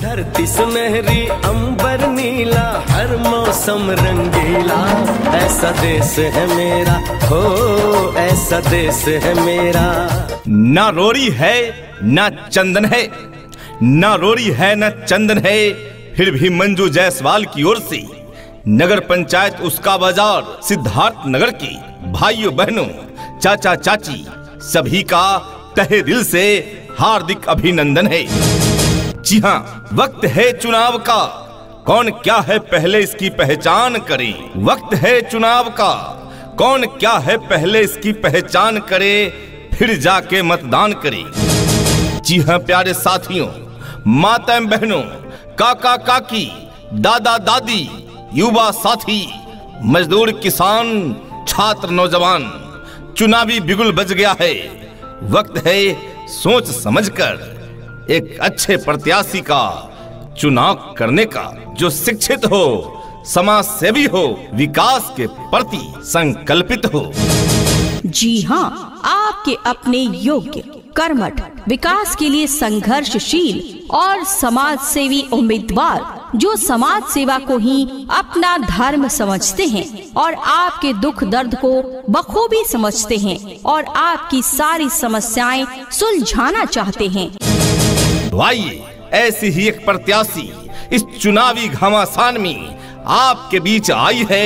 धरती सुनहरी अंबर नीला, हर मौसम रंगीला, ऐसा देश है मेरा, हो ऐसा देश है मेरा। ना रोड़ी है ना चंदन है, ना रोड़ी है ना चंदन है, फिर भी मंजू जायसवाल की ओर से नगर पंचायत उसका बाजार सिद्धार्थ नगर की भाइयों बहनों चाचा चाची सभी का तहे दिल से हार्दिक अभिनंदन है। जी हाँ, वक्त है चुनाव का, कौन क्या है पहले इसकी पहचान करे। वक्त है चुनाव का, कौन क्या है पहले इसकी पहचान करे, फिर जाके मतदान करे। जी हाँ प्यारे साथियों, माताएं बहनों, काका काकी, दादा दादी, युवा साथी, मजदूर किसान, छात्र नौजवान, चुनावी बिगुल बज गया है। वक्त है सोच समझकर एक अच्छे प्रत्याशी का चुनाव करने का, जो शिक्षित हो, समाज सेवी हो, विकास के प्रति संकल्पित हो। जी हाँ, आपके अपने योग्य, कर्मठ, विकास के लिए संघर्षशील और समाज सेवी उम्मीदवार, जो समाज सेवा को ही अपना धर्म समझते हैं और आपके दुख दर्द को बखूबी समझते हैं और आपकी सारी समस्याएं सुलझाना चाहते हैं। तो आइए ऐसी ही एक प्रत्याशी इस चुनावी घमासान में आपके बीच आई है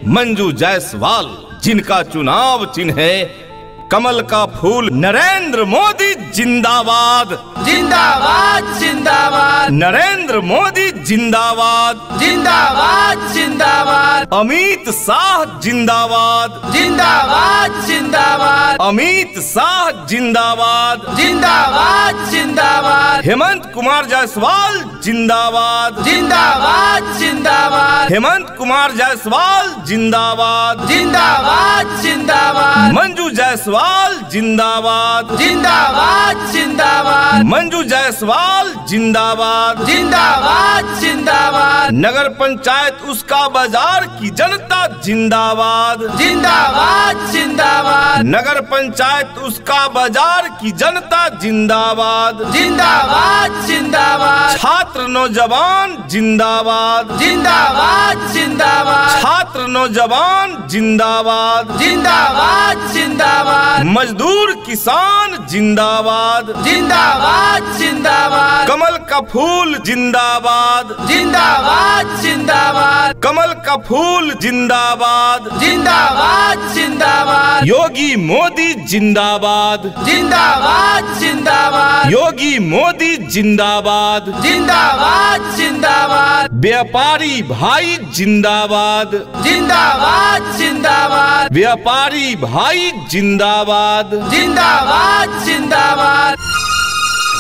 मंजू जायसवाल, जिनका चुनाव चिन्ह है कमल का फूल। नरेंद्र मोदी जिंदाबाद, जिंदाबाद जिंदाबाद, नरेंद्र मोदी जिंदाबाद, जिंदाबाद जिंदाबाद, अमित शाह जिंदाबाद, जिंदाबाद जिंदाबाद, अमित शाह जिंदाबाद, जिंदाबाद जिंदाबाद, हेमंत कुमार जायसवाल जिंदाबाद, जिंदाबाद जिंदाबाद, हेमंत कुमार जायसवाल जिंदाबाद, जिंदाबाद जिंदाबाद, मंजू जायसवाल जिंदाबाद, जिंदाबाद जिंदाबाद, मंजू जायसवाल जिंदाबाद, जिंदाबाद जिंदाबाद, नगर पंचायत उसका बाजार की जनता जिंदाबाद, जिंदाबाद जिंदाबाद, नगर पंचायत उसका बाजार की जनता जिंदाबाद, जिंदाबाद जिंदाबाद, छात्र नौजवान जिंदाबाद, जिंदाबाद जिंदाबाद, छात्र नौजवान जिंदाबाद, जिंदाबाद जिंदाबाद, मजदूर किसान जिंदाबाद, जिंदाबाद जिंदाबाद, कमल का फूल जिंदाबाद, जिंदाबाद जिंदाबाद, कमल का फूल जिंदाबाद, जिंदाबाद जिंदाबाद, योगी मोदी जिंदाबाद, जिंदाबाद जिंदाबाद, योगी मोदी जिंदाबाद, जिंदाबाद जिंदाबाद, व्यापारी भाई जिंदाबाद, जिंदाबाद जिंदाबाद, व्यापारी भाई जिंदाबाद, जिंदाबाद जिंदाबाद।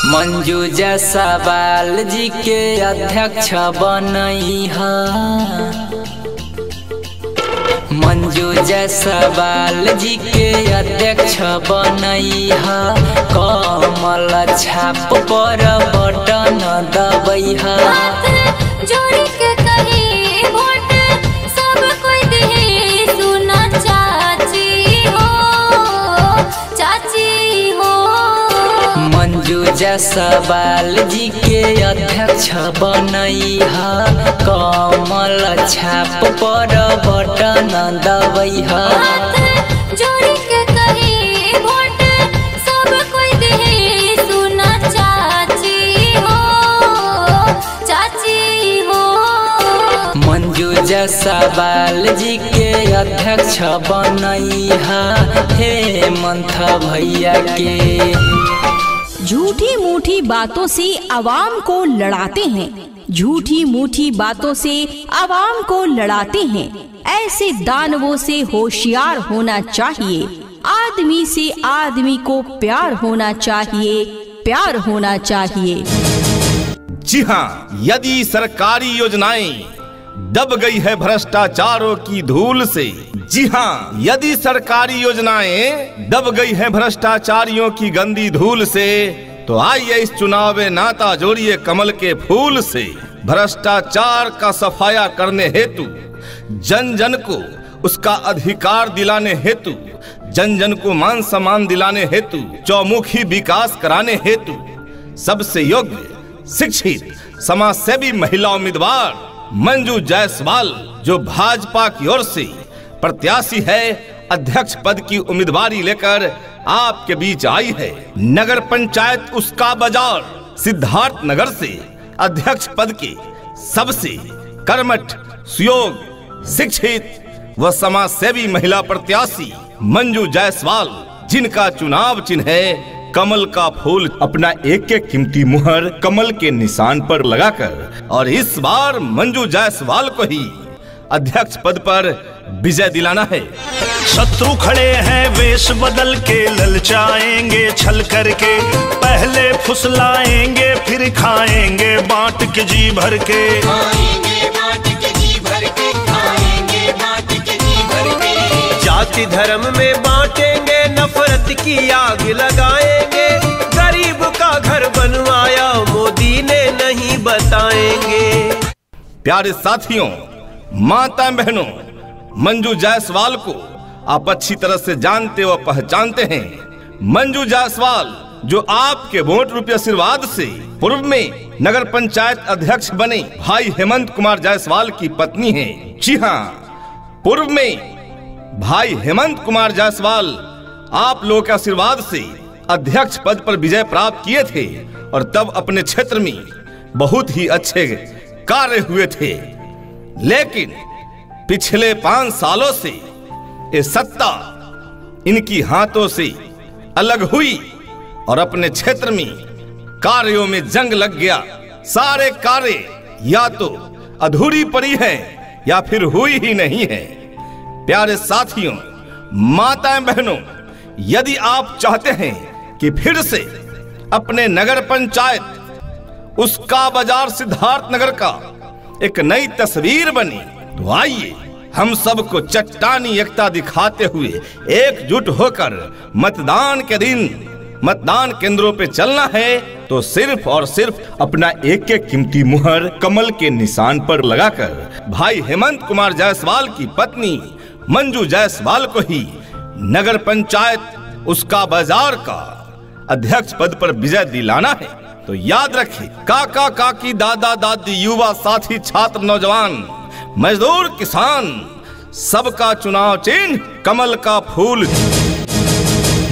मंजू जायसवाल जी के अध्यक्ष बनैहा, मंजू जायसवाल जी के अध्यक्ष बनैहा, कमल छाप पर बटन दबैहा। जोड़ी के कही वोट सब कोई दे, सुना चाची हो, चाची हो। मंजू जायसवाल जी के अध्यक्ष बनैहा, कमल छाप पर बटन दबैहा। जोड़ी के कही वोट सब कोई दे, सुना चाची हो, चाची हो। मंजू जायसवाल जी के अध्यक्ष बनैहा, हेमंत भैया के। झूठी मूठी बातों से आवाम को लड़ाते हैं, झूठी मूठी बातों से आवाम को लड़ाते हैं। ऐसे दानवों से होशियार होना चाहिए। आदमी से आदमी को प्यार होना चाहिए, प्यार होना चाहिए। जी हाँ, यदि सरकारी योजनाएं दब गई है भ्रष्टाचारों की धूल से, जी हाँ, यदि सरकारी योजनाएं दब गई है भ्रष्टाचारियों की गंदी धूल से, तो आइए इस चुनाव में नाता जोड़िए कमल के फूल से। भ्रष्टाचार का सफाया करने हेतु, जन जन को उसका अधिकार दिलाने हेतु, जन जन को मान सम्मान दिलाने हेतु, चौमुखी विकास कराने हेतु सबसे योग्य, शिक्षित, समाज सेवी महिला उम्मीदवार मंजू जायसवाल, जो भाजपा की ओर से प्रत्याशी है, अध्यक्ष पद की उम्मीदवारी लेकर आपके बीच आई है। नगर पंचायत उसका बाजार सिद्धार्थ नगर से अध्यक्ष पद के सबसे कर्मठ, सुयोग, शिक्षित व समाज सेवी महिला प्रत्याशी मंजू जायसवाल, जिनका चुनाव चिन्ह है कमल का फूल, अपना एक एक कीमती मुहर कमल के निशान पर लगाकर और इस बार मंजू जायसवाल को ही अध्यक्ष पद पर विजय दिलाना है। शत्रु खड़े हैं वेश बदल के, ललचाएंगे छल करके, पहले फुसलाएंगे फिर खाएंगे बांट के जी भर के। जाति धर्म में बांटेंगे, नफरत की आग लगाएंगे, गरीब का घर बनवाया मोदी ने नहीं बताएंगे। प्यारे साथियों, माता बहनों, मंजू जायसवाल को आप अच्छी तरह से जानते व पहचानते हैं। मंजू जायसवाल जो आपके वोट रूपी आशीर्वाद से पूर्व में नगर पंचायत अध्यक्ष बने भाई हेमंत कुमार जायसवाल की पत्नी हैं। जी हाँ, पूर्व में भाई हेमंत कुमार जायसवाल आप लोगों के आशीर्वाद से अध्यक्ष पद पर विजय प्राप्त किए थे और तब अपने क्षेत्र में बहुत ही अच्छे कार्य हुए थे। लेकिन पिछले 5 सालों से ये सत्ता इनकी हाथों से अलग हुई और अपने क्षेत्र में कार्यों में जंग लग गया। सारे कार्य या तो अधूरी पड़ी है या फिर हुई ही नहीं है। प्यारे साथियों, माताएं बहनों, यदि आप चाहते हैं कि फिर से अपने नगर पंचायत उसका बाजार सिद्धार्थ नगर का एक नई तस्वीर बनी, तो आइए हम सबको चट्टानी एकता दिखाते हुए एकजुट होकर मतदान के दिन मतदान केंद्रों पे चलना है, तो सिर्फ और सिर्फ अपना एक एक कीमती मुहर कमल के निशान पर लगाकर भाई हेमंत कुमार जायसवाल की पत्नी मंजू जायसवाल को ही नगर पंचायत उसका बाजार का अध्यक्ष पद पर विजय दिलाना है। तो याद रखिए, काका काकी दादा दादी युवा साथी छात्र नौजवान मजदूर किसान सबका चुनाव चिन्ह कमल का फूल।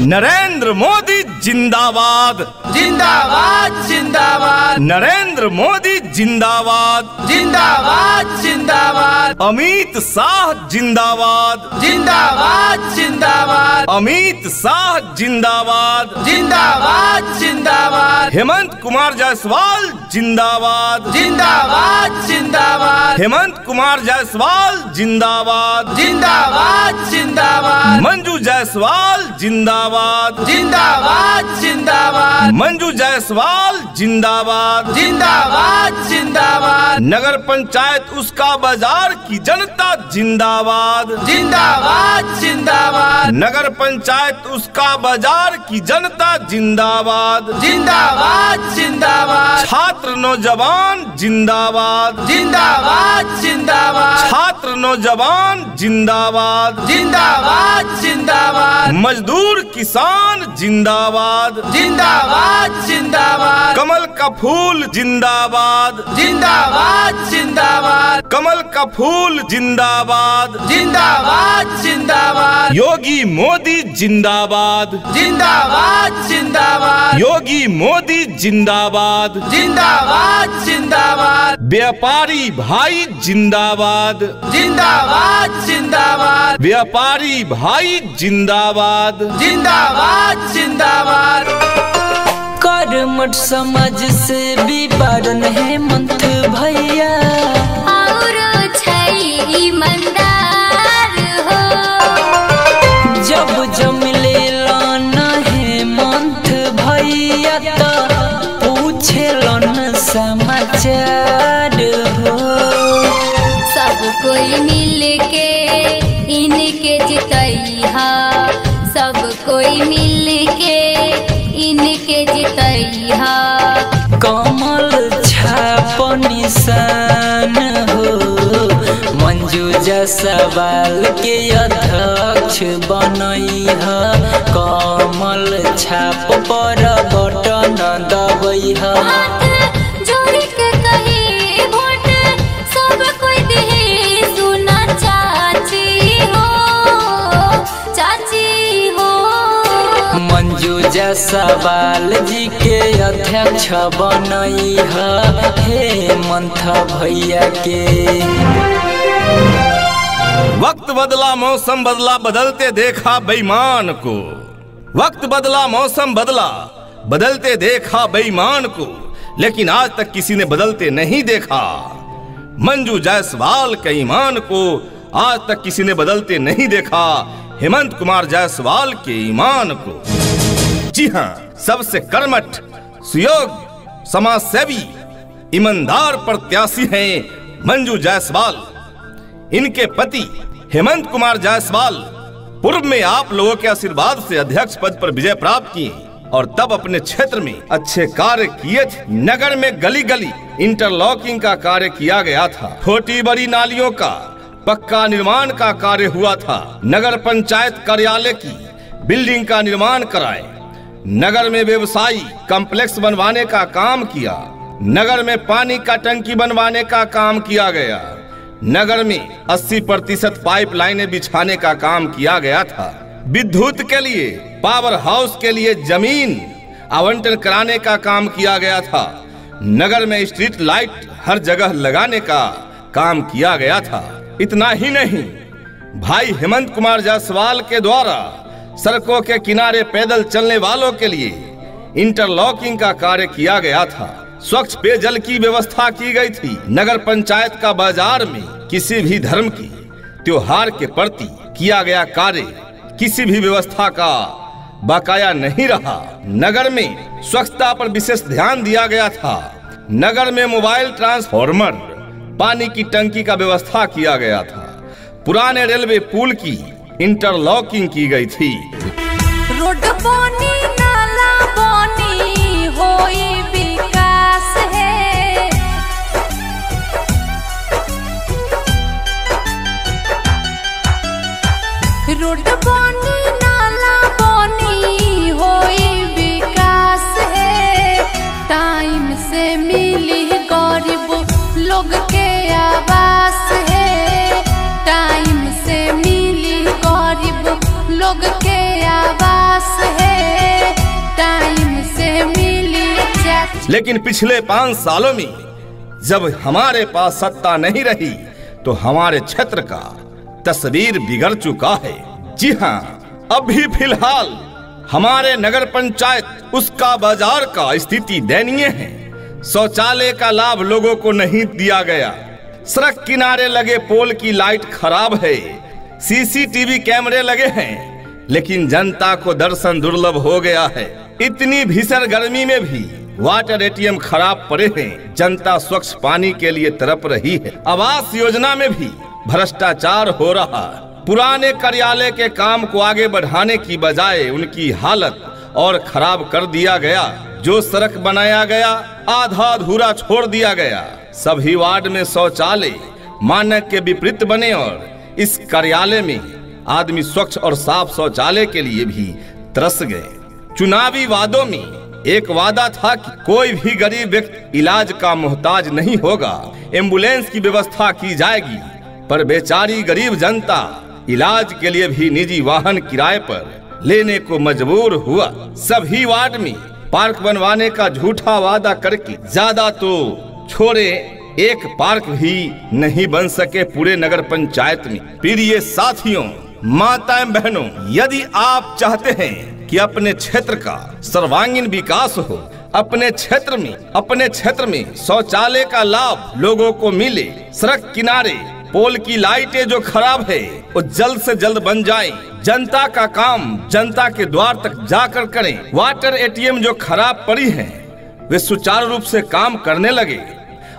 नरेंद्र मोदी जिंदाबाद जिंदाबाद जिंदाबाद नरेंद्र मोदी जिंदाबाद जिंदाबाद जिंदाबाद अमित शाह जिंदाबाद जिंदाबाद जिंदाबाद अमित शाह जिंदाबाद जिंदाबाद जिंदाबाद हेमंत कुमार जायसवाल जिंदाबाद जिंदाबाद जिंदाबाद हेमंत कुमार जायसवाल जिंदाबाद जिंदाबाद जिंदाबाद मंजू जायसवाल जिंदाबाद जिंदाबाद जिंदाबाद मंजू जायसवाल जिंदाबाद जिंदाबाद जिंदाबाद नगर पंचायत उसका बाजार की जनता जिंदाबाद जिंदाबाद जिंदाबाद नगर पंचायत उसका बाजार की जनता जिंदाबाद जिंदाबाद जिंदाबाद छात्र नौजवान जिंदाबाद जिंदाबाद जिंदाबाद छात्र नौजवान जिंदाबाद जिंदाबाद जिंदाबाद मजदूर किसान जिंदाबाद जिंदाबाद जिंदाबाद कमल का फूल जिंदाबाद जिंदाबाद जिंदाबाद कमल का फूल जिंदाबाद जिंदाबाद जिंदाबाद योगी मोदी जिंदाबाद जिंदाबाद जिंदाबाद योगी मोदी जिंदाबाद जिंदाबाद जिंदाबाद व्यापारी भाई जिंदाबाद जिंदाबाद जिंदाबाद व्यापारी भाई जिंदाबाद जिंदाबाद जिंदाबाद कर्मठ समाज से भी बारन हेमंत भैया और छै ईमानदार हो। जब जमले लाना हेमंत भैया तो पूछे लन समाचार हो। सब कोई मिल के इनके जितैहा, सब कोई मिल के इनके जितैहा। कमल छाप निशान हो, मंजू जायसवाल के अध्यक्ष बनैहा। कमल छाप पर बटन दबैहा। हाथ जोड़ के कहे जायसवाल जी के अध्यक्ष बनई हेमंत भैया के। वक्त बदला मौसम बदला बदलते देखा बेईमान को, वक्त बदला मौसम बदला बदलते देखा बेईमान को, लेकिन आज तक किसी ने बदलते नहीं देखा मंजू जायसवाल के ईमान को। आज तक किसी ने बदलते नहीं देखा हेमंत कुमार जायसवाल के ईमान को। जी हां, सबसे कर्मठ, सुयोग्य, समाजसेवी, ईमानदार प्रत्याशी हैं मंजू जायसवाल। इनके पति हेमंत कुमार जायसवाल पूर्व में आप लोगों के आशीर्वाद से अध्यक्ष पद पर विजय प्राप्त किए और तब अपने क्षेत्र में अच्छे कार्य किए थे। नगर में गली गली इंटरलॉकिंग का कार्य किया गया था, छोटी बड़ी नालियों का पक्का निर्माण का कार्य हुआ था, नगर पंचायत कार्यालय की बिल्डिंग का निर्माण कराए, नगर में व्यवसायी कॉम्प्लेक्स बनवाने का काम किया, नगर में पानी का टंकी बनवाने का काम किया गया, नगर में 80% पाइप लाइनें बिछाने का काम किया गया था, विद्युत के लिए पावर हाउस के लिए जमीन आवंटन कराने का काम किया गया था, नगर में स्ट्रीट लाइट हर जगह लगाने का काम किया गया था। इतना ही नहीं, भाई हेमंत कुमार जायसवाल के द्वारा सड़कों के किनारे पैदल चलने वालों के लिए इंटरलॉकिंग का कार्य किया गया था, स्वच्छ पेयजल की व्यवस्था की गई थी, नगर पंचायत का बाजार में किसी भी धर्म की त्योहार के प्रति किया गया कार्य किसी भी व्यवस्था का बकाया नहीं रहा, नगर में स्वच्छता पर विशेष ध्यान दिया गया था, नगर में मोबाइल ट्रांसफार्मर पानी की टंकी का व्यवस्था किया गया था, पुराने रेलवे पुल की इंटरलॉकिंग की गई थी। रोड बनी नाला बनी होई विकास है, रोड बनी नाला बनी होई विकास है, टाइम से मिली गरीब लोग के आवास है, टाइम से मिली गरीब लोग के आवास है, टाइम से मिली। लेकिन पिछले 5 सालों में जब हमारे पास सत्ता नहीं रही तो हमारे क्षेत्र का तस्वीर बिगड़ चुका है। जी हां, अभी फिलहाल हमारे नगर पंचायत उसका बाजार का स्थिति दयनीय है, शौचालय का लाभ लोगों को नहीं दिया गया, सड़क किनारे लगे पोल की लाइट खराब है, सीसीटीवी कैमरे लगे हैं, लेकिन जनता को दर्शन दुर्लभ हो गया है। इतनी भीषण गर्मी में भी वाटर एटीएम खराब पड़े हैं, जनता स्वच्छ पानी के लिए तड़प रही है। आवास योजना में भी भ्रष्टाचार हो रहा है, पुराने कार्यालय के काम को आगे बढ़ाने की बजाय उनकी हालत और खराब कर दिया गया, जो सड़क बनाया गया आधा अधूरा छोड़ दिया गया, सभी वार्ड में शौचालय मानक के विपरीत बने और इस कार्यालय में आदमी स्वच्छ और साफ शौचालय के लिए भी तरस गए। चुनावी वादों में एक वादा था कि कोई भी गरीब व्यक्ति इलाज का मोहताज नहीं होगा, एम्बुलेंस की व्यवस्था की जाएगी, पर बेचारी गरीब जनता इलाज के लिए भी निजी वाहन किराए पर लेने को मजबूर हुआ। सभी वार्ड में पार्क बनवाने का झूठा वादा करके ज्यादा तो छोड़े एक पार्क भी नहीं बन सके पूरे नगर पंचायत में। प्रिय साथियों, माताएं बहनों, यदि आप चाहते हैं कि अपने क्षेत्र का सर्वांगीण विकास हो, अपने क्षेत्र में शौचालय का लाभ लोगों को मिले, सड़क किनारे पोल की लाइटें जो खराब है वो जल्द से जल्द बन जाएं, जनता का काम जनता के द्वार तक जाकर करें, वाटर एटीएम जो खराब पड़ी हैं वे सुचारू रूप से काम करने लगे,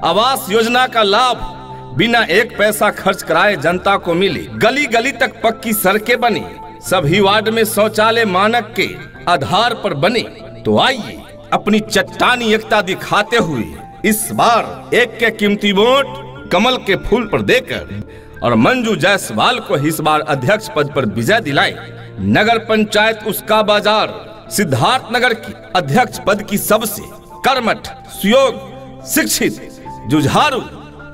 आवास योजना का लाभ बिना एक पैसा खर्च कराए जनता को मिले, गली गली तक पक्की सड़कें बनी, सभी वार्ड में शौचालय मानक के आधार पर बने। तो आइए अपनी चट्टानी एकता दिखाते हुए इस बार एक के कीमती वोट कमल के फूल पर देकर और मंजू जायसवाल को इस बार अध्यक्ष पद पर विजय दिलाए। नगर पंचायत उसका बाजार सिद्धार्थनगर की अध्यक्ष पद की सबसे कर्मठ, सुयोग्य, शिक्षित, जुझारू,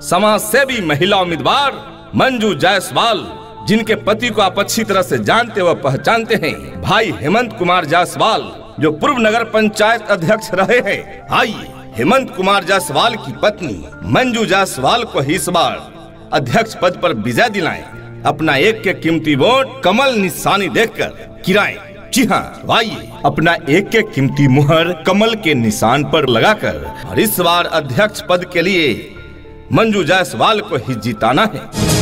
समाज सेवी महिला उम्मीदवार मंजू जायसवाल, जिनके पति को आप अच्छी तरह से जानते व पहचानते हैं, भाई हेमंत कुमार जायसवाल जो पूर्व नगर पंचायत अध्यक्ष रहे हैं, आइए हेमंत कुमार जायसवाल की पत्नी मंजू जायसवाल को इस बार अध्यक्ष पद पर विजय दिलाएं। अपना एक के कीमती वोट कमल निशानी देखकर गिराएं। जी हाँ, आइए अपना एक के कीमती मुहर कमल के निशान पर लगाकर और इस बार अध्यक्ष पद के लिए मंजू जायसवाल को ही जिताना है।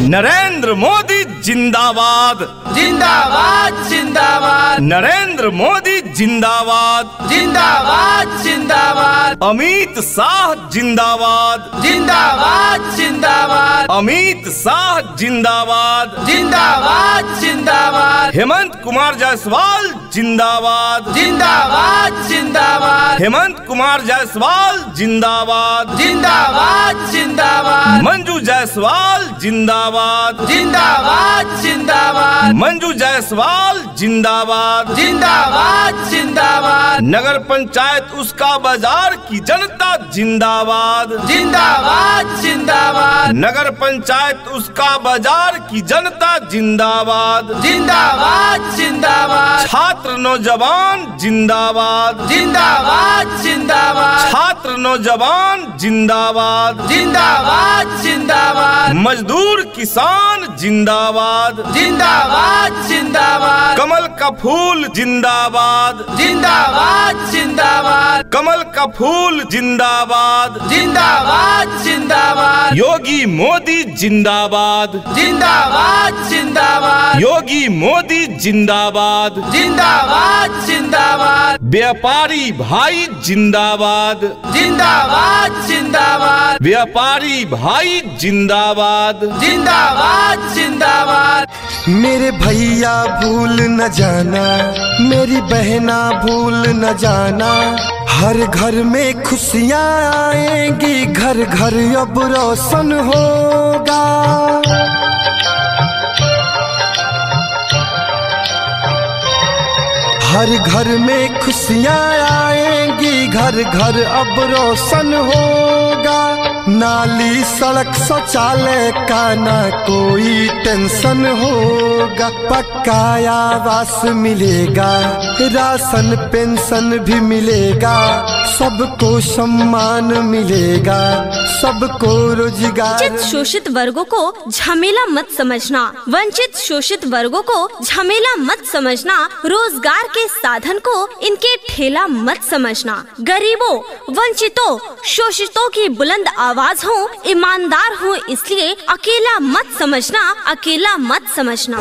नरेंद्र मोदी जिंदाबाद, जिंदाबाद जिंदाबाद, नरेंद्र मोदी जिंदाबाद, जिंदाबाद जिंदाबाद, अमित शाह जिंदाबाद, जिंदाबाद जिंदाबाद, अमित शाह जिंदाबाद, जिंदाबाद जिंदाबाद, हेमंत कुमार जायसवाल जिंदाबाद, जिंदाबाद जिंदाबाद, हेमंत कुमार जायसवाल जिंदाबाद, जिंदाबाद जिंदाबाद, मंजू जायसवाल जिंदाबाद, जिंदाबाद जिंदाबाद, मंजू जायसवाल जिंदाबाद, जिंदाबाद जिंदाबाद, नगर पंचायत उसका बाजार की जनता जिंदाबाद, जिंदाबाद जिंदाबाद, नगर पंचायत उसका बाजार की जनता जिंदाबाद, जिंदाबाद जिंदाबाद, छात्र नौजवान जिंदाबाद, जिंदाबाद जिंदाबाद, छात्र नौजवान जिंदाबाद, जिंदाबाद जिंदाबाद, मजदूर किसान जिंदाबाद, जिंदाबाद जिंदाबाद, कमल का फूल जिंदाबाद, जिंदाबाद जिंदाबाद, कमल का फूल जिंदाबाद, जिंदाबाद जिंदाबाद, योगी मोदी जिंदाबाद, जिंदाबाद जिंदाबाद, योगी मोदी जिंदाबाद, जिंदाबाद जिंदाबाद, व्यापारी भाई जिंदाबाद, जिंदाबाद जिंदाबाद, व्यापारी भाई जिंदाबाद, जिंदाबाद जिंदाबाद, मेरे भैया भूल न जाना, मेरी बहना भूल न जाना, हर घर में खुशियाँ आएंगी, घर घर अब रोशन होगा। हर घर में खुशियाँ आएंगी, घर घर अब रोशन होगा। नाली सड़क शौचालय का ना कोई टेंशन होगा। पक्का आवास मिलेगा, राशन पेंशन भी मिलेगा, सबको सम्मान मिलेगा, सबको रोजगार। वंचित शोषित वर्गों को झमेला मत समझना, वंचित शोषित वर्गों को झमेला मत समझना, रोजगार के साधन को इनके ठेला मत समझना। गरीबों, वंचितों, शोषितों की बुलंद आवाज हूँ, ईमानदार हूँ, इसलिए अकेला मत समझना, अकेला मत समझना।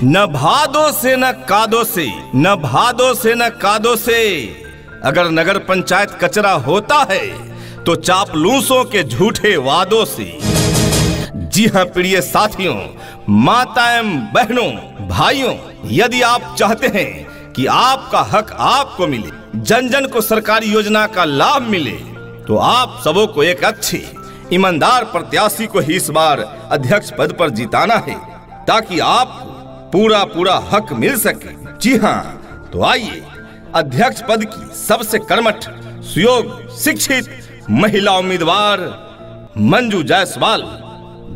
न भादो से न कादो से, न भादो से न कादो से, अगर नगर पंचायत कचरा होता है तो चापलूसों के झूठे वादों से। जी हाँ प्रिय साथियों, माताएं, बहनों, भाइयों, यदि आप चाहते हैं कि आपका हक आपको मिले, जन जन को सरकारी योजना का लाभ मिले, तो आप सबों को एक अच्छे ईमानदार प्रत्याशी को ही इस बार अध्यक्ष पद पर जिताना है, ताकि आपको पूरा पूरा हक मिल सके। जी हाँ, तो आइए अध्यक्ष पद की सबसे कर्मठ, सुयोग्य, शिक्षित महिला उम्मीदवार मंजू जायसवाल,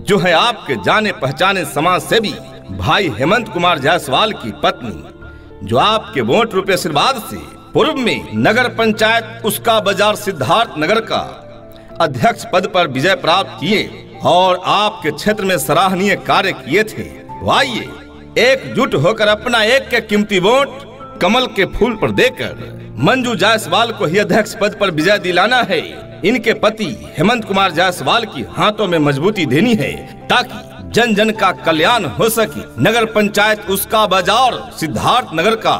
जो है आपके जाने पहचाने समाज सेवी भाई हेमंत कुमार जायसवाल की पत्नी, जो आपके वोट रूपे आशीर्वाद से पूर्व में नगर पंचायत उसका बाजार सिद्धार्थ नगर का अध्यक्ष पद पर विजय प्राप्त किए और आपके क्षेत्र में सराहनीय कार्य किए थे। आइए एकजुट होकर अपना एक के कीमती वोट कमल के फूल पर देकर मंजू जायसवाल को ही अध्यक्ष पद पर विजय दिलाना है। इनके पति हेमंत कुमार जायसवाल की हाथों में मजबूती देनी है, ताकि जन जन का कल्याण हो सके, नगर पंचायत उसका बाजार सिद्धार्थ नगर का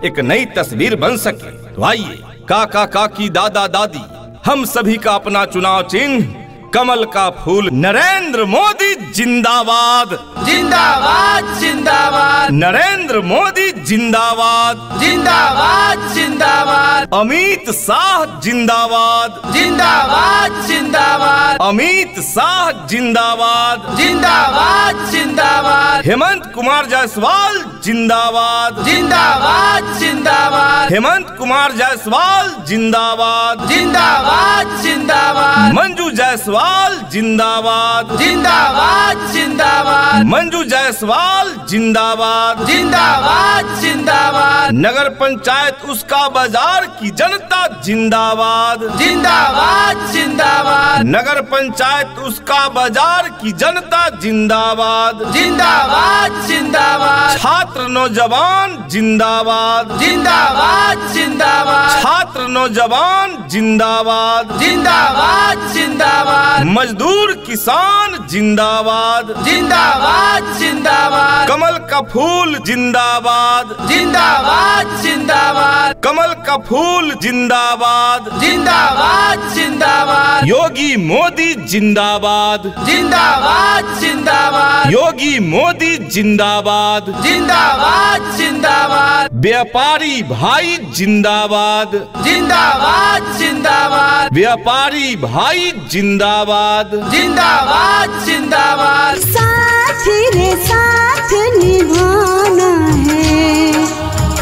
एक नई तस्वीर बन सके। तो आइए काका काकी दादा दादी हम सभी का अपना चुनाव चिन्ह कमल का फूल। नरेंद्र मोदी जिंदाबाद, जिंदाबाद जिंदाबाद, नरेंद्र मोदी जिंदाबाद, जिंदाबाद जिंदाबाद, अमित शाह जिंदाबाद, जिंदाबाद जिंदाबाद, अमित शाह जिंदाबाद, जिंदाबाद जिंदाबाद, हेमंत कुमार जायसवाल जिंदाबाद, जिंदाबाद जिंदाबाद, हेमंत कुमार जायसवाल जिंदाबाद, जिंदाबाद जिंदाबाद, मंजू जायसवाल जायसवाल जिंदाबाद, जिंदाबाद जिंदाबाद, मंजू जायसवाल जिंदाबाद, जिंदाबाद जिंदाबाद, नगर पंचायत उसका बाजार की जनता जिंदाबाद, जिंदाबाद जिंदाबाद, नगर पंचायत उसका बाजार की जनता जिंदाबाद, जिंदाबाद जिंदाबाद, छात्र नौजवान जिंदाबाद, जिंदाबाद जिंदाबाद, छात्र नौजवान जिंदाबाद, जिंदाबाद जिंदाबाद, मजदूर किसान जिंदाबाद, जिंदाबाद जिंदाबाद, कमल का फूल जिंदाबाद, जिंदाबाद जिंदाबाद, कमल का फूल जिंदाबाद, जिंदाबाद जिंदाबाद, योगी मोदी जिंदाबाद, जिंदाबाद जिंदाबाद, योगी मोदी जिंदाबाद, जिंदाबाद जिंदाबाद, व्यापारी भाई जिंदाबाद, जिंदाबाद जिंदाबाद, व्यापारी भाई जिंदाबाद, जिंदाबाद जिंदाबाद, साथ रे साथ निभाना है,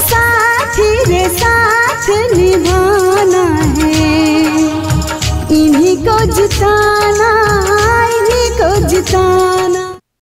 साथ रे साथ निभाना है, इन्हीं को जिताना, इन्हीं को जिताना।